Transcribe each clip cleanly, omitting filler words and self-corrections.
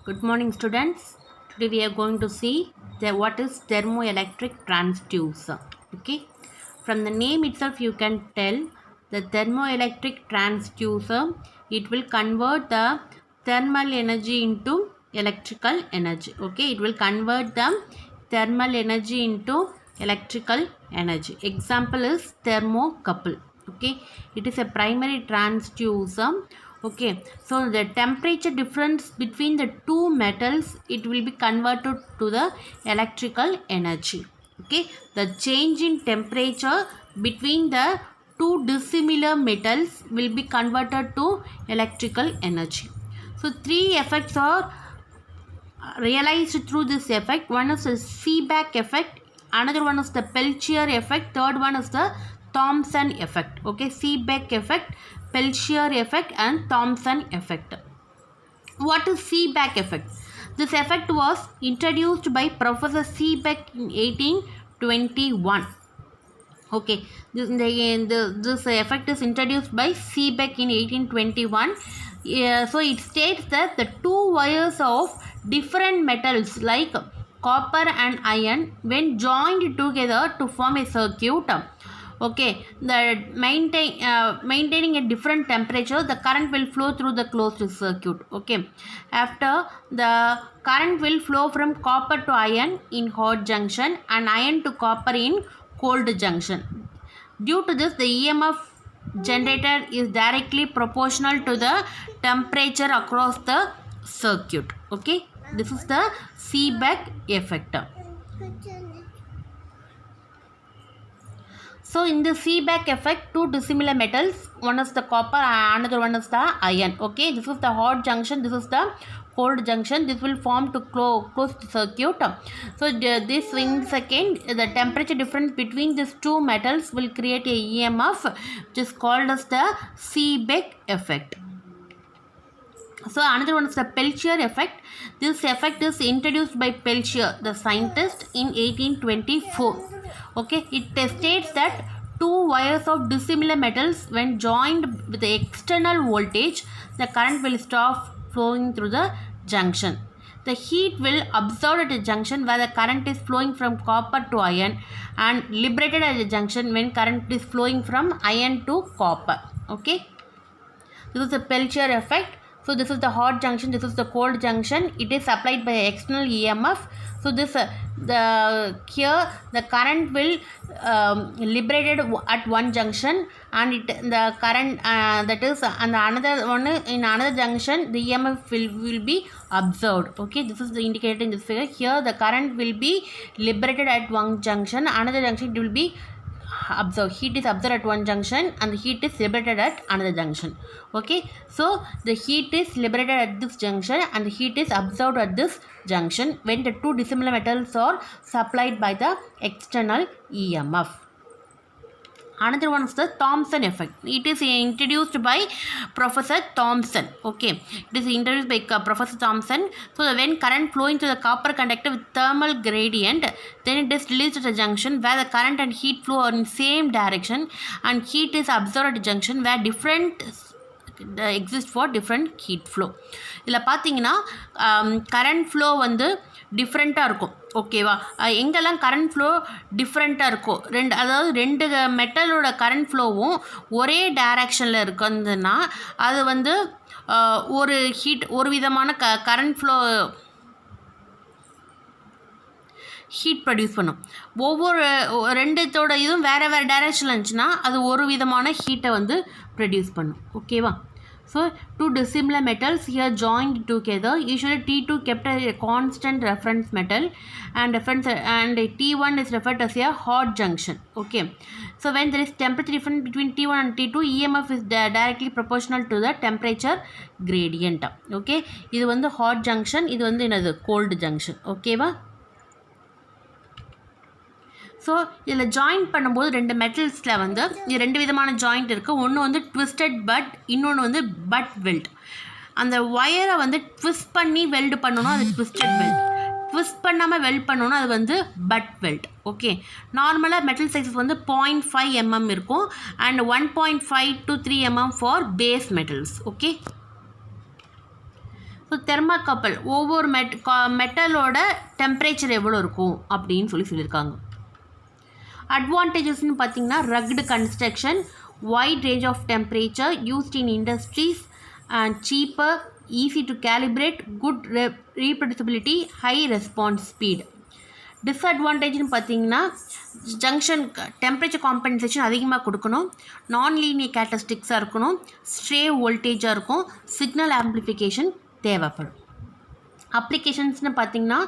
Good morning, students. Today we are going to see what is thermoelectric transducer. Okay, from the name itself, you can tell the thermoelectric transducer. It will convert the thermal energy into electrical energy. Okay, it will convert the thermal energy into electrical energy. Example is thermocouple. Okay, it is a primary transducer. Okay, so the temperature difference between the two metals, it will be converted to the electrical energy. Okay, the change in temperature between the two dissimilar metals will be converted to electrical energy. So three effects are realized through this effect. One is the Seebeck effect, another one is the Peltier effect, third one is the Thomson effect. Okay, Seebeck effect, Peltier effect and Thomson effect. What is Seebeck effect? This effect was introduced by Professor Seebeck in 1821. Okay, this effect is introduced by Seebeck in 1821. So it states that the two wires of different metals like copper and iron, when joined together to form a circuit, okay, the maintaining a different temperature, the current will flow through the closed circuit. Okay, after the current will flow from copper to iron in hot junction and iron to copper in cold junction. Due to this, the EMF generated is directly proportional to the temperature across the circuit. Okay, this is the Seebeck effect. So in the Seebeck effect, two dissimilar metals, one is the copper, another one is the iron. Okay, this is the hot junction, this is the cold junction. This will form to close the circuit. So this in second, the temperature difference between these two metals will create a EMF, which is called as the Seebeck effect. So another one is the Peltier effect. This effect is introduced by Peltier, the scientist, in 1824. Okay, it states that two wires of dissimilar metals, when joined with the external voltage, the current will stop flowing through the junction. The heat will absorb at a junction where the current is flowing from copper to iron and liberated at a junction when current is flowing from iron to copper. Okay, this is the Peltier effect. So this is the hot junction, this is the cold junction. It is applied by external EMF. So this here the current will liberated at one junction, and the current that is and another one in another junction, the EMF will be observed. Okay, this is the indicator in this figure. Here the current will be liberated at one junction, another junction it will be observed. Heat is observed at one junction and the heat is liberated at another junction. Okay, so the heat is liberated at this junction and the heat is absorbed at this junction when the two dissimilar metals are supplied by the external EMF. Another one is the Thomson effect. It is introduced by Professor Thomson. Okay, it is introduced by Professor Thomson. So when current flowing through the copper conductor with thermal gradient, then it is released at a junction where the current and heat flow are in same direction, and heat is absorbed at a junction where different exist for different heat flow. இதில் பார்த்தீங்கன்னா current flow வந்து டிஃப்ரெண்ட்டாக இருக்கும். ஓகேவா, எங்கெல்லாம் current flow டிஃப்ரெண்ட்டாக இருக்கும், ரெண்டு மெட்டலோட கரண்ட் ஃப்ளோவும் ஒரே டைரக்ஷனில் இருக்குதுன்னா அது வந்து ஒரு விதமான கரண்ட் ஃப்ளோ ஹீட் ப்ரொடியூஸ் பண்ணும். ஒவ்வொரு ரெண்டுத்தோட இதுவும் வேறு வேறு டைரக்ஷனில் இருந்துச்சுன்னா அது ஒரு விதமான ஹீட்டை வந்து ப்ரொடியூஸ் பண்ணும். ஓகேவா, so two dissimilar metals here joined together, usually T2 kept a constant reference metal and T1 is referred as a hot junction. Okay, so when there is temperature difference between T1 and T2, EMF is directly proportional to the temperature gradient. Okay, இது வந்து hot junction, இது வந்து என்னது cold junction. ஓகேவா, so இதில் joint பண்ணும்போது ரெண்டு மெட்டல்ஸில் வந்து ரெண்டு விதமான ஜாயிண்ட் இருக்குது. ஒன்று வந்து ட்விஸ்டட் பட், இன்னொன்று வந்து பட் வெல்ட். அந்த ஒயரை வந்து ட்விஸ்ட் பண்ணி வெல்டு பண்ணணும், அது ட்விஸ்டட் வெல்ட். ட்விஸ்ட் பண்ணாமல் வெல்ட் பண்ணணும், அது வந்து பட் வெல்ட். ஓகே, நார்மலாக மெட்டல் சைஸஸ் வந்து 0.5 mm இருக்கும் and 1.5 to 3 mm for base metals. Okay, so thermocouple ஒவ்வொரு மெட்டலோட டெம்பரேச்சர் எவ்வளோ இருக்கும் அப்படின்னு சொல்லியிருக்காங்க. அட்வான்டேஜஸ்ன்னு பார்த்தீங்கன்னா rugged construction, wide range of temperature, used in industries and cheaper, easy to calibrate, good reproducibility, high response speed. டிஸ்அட்வான்டேஜ்னு பார்த்தீங்கன்னா ஜங்ஷன் டெம்பரேச்சர் காம்பன்சேஷன் அதிகமாக கொடுக்கணும், நான் லீனியர் கேரக்டரிஸ்டிக்ஸாக இருக்கணும், ஸ்ட்ரே வோல்டேஜாக இருக்கும், சிக்னல் ஆம்ப்ளிஃபிகேஷன் தேவைப்படும். அப்ளிகேஷன்ஸ்னு பார்த்தீங்கன்னா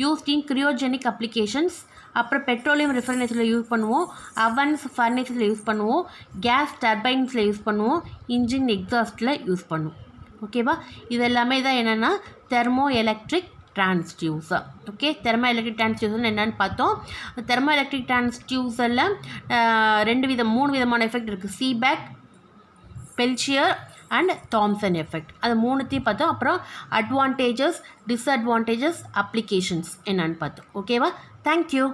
யூஸ்ட் இன் கிரியோஜெனிக் அப்ளிகேஷன்ஸ், அப்புறம் பெட்ரோலியம் ரிஃபைனரிஸில் யூஸ் பண்ணுவோம், அவன்ஸ் ஃபர்னேஸில் யூஸ் பண்ணுவோம், கேஸ் டர்பைன்ஸில் யூஸ் பண்ணுவோம், இன்ஜின் எக்ஸாஸ்ட்டில் யூஸ் பண்ணுவோம். ஓகேவா? இது எல்லாமே தான் என்னென்னா thermo electric transducer. Okay, thermo electric transducer என்னென்னு பார்த்தோம். தெர்மோ எலக்ட்ரிக் டிரான்ஸ்டியூசரில் 3 விதமான எஃபெக்ட் இருக்குது. Seebeck, Peltier and Thomson effect. அது 3த்தையும் பார்த்தோம். அப்புறம் அட்வான்டேஜஸ், டிஸ்அட்வான்டேஜஸ், அப்ளிகேஷன்ஸ் என்னென்னு பார்த்தோம். ஓகேவா? தேங்க்யூ.